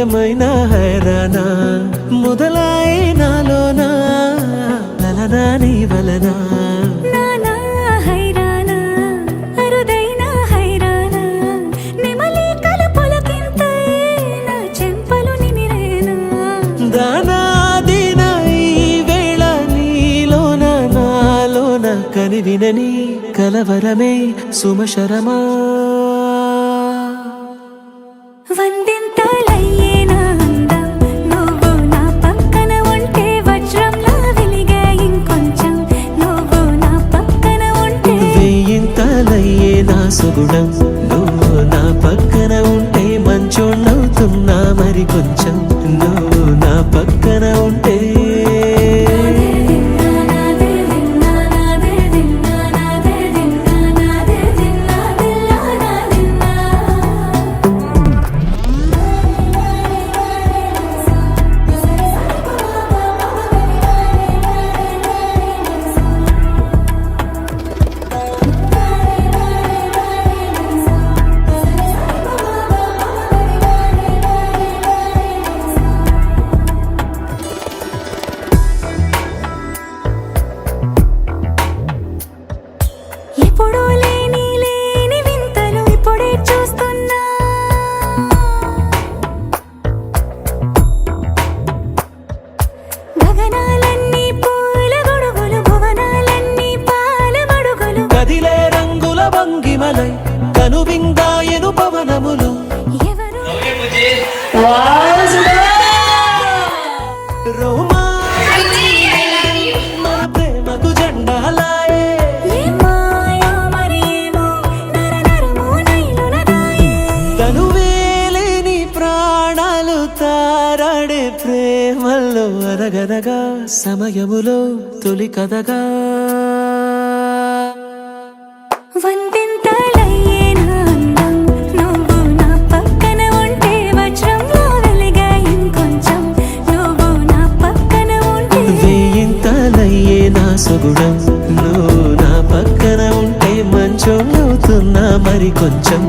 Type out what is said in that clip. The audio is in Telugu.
ఏమైనా హైరానా మొదలాయే నాలోనా లలనా నీ వలనా కనివినని కలవరమే సుమశరమా వందింతలయ్యేనా అందం నువ్వు నా పక్కన ఉంటే వజ్రంలా వెలిగే ఇంకొంచెం నువ్వు నా పక్కన ఉంటే వెయ్యింతలయ్యేనా సుగుణం నువ్వు నా పక్కన ఉంటే మంచోళ్ళవుతున్నా మరి కొంచెం నువ్వు నా పక్కన ఉంటే ఎప్పుడూ లేని వింతలు ఇప్పుడే చూస్తున్నా గగనాలన్నీ పూల గొడుగులు భువనాలన్నీ పాల మడుగులు కదిలే రంగుల భంగిమలై కనువిందాయను పవనములు రోమా మన ప్రేమకు జెండాలాయే తనువేలేని ప్రాణాలు తారాడే ప్రేమల్లో అరగరగా సమయములో తొలి కథగా వందింతలయ్యేనా అందం నువ్వు నా పక్కన ఉంటే వజ్రంలా వెలిగే ఇంకొంచెం నువ్వు నా పక్కన ఉంటే వెయ్యింతలయ్యేనా సుగుణం నువ్వు నా పక్కన ఉంటే మంచోళ్ళవుతున్నా మరి కొంచెం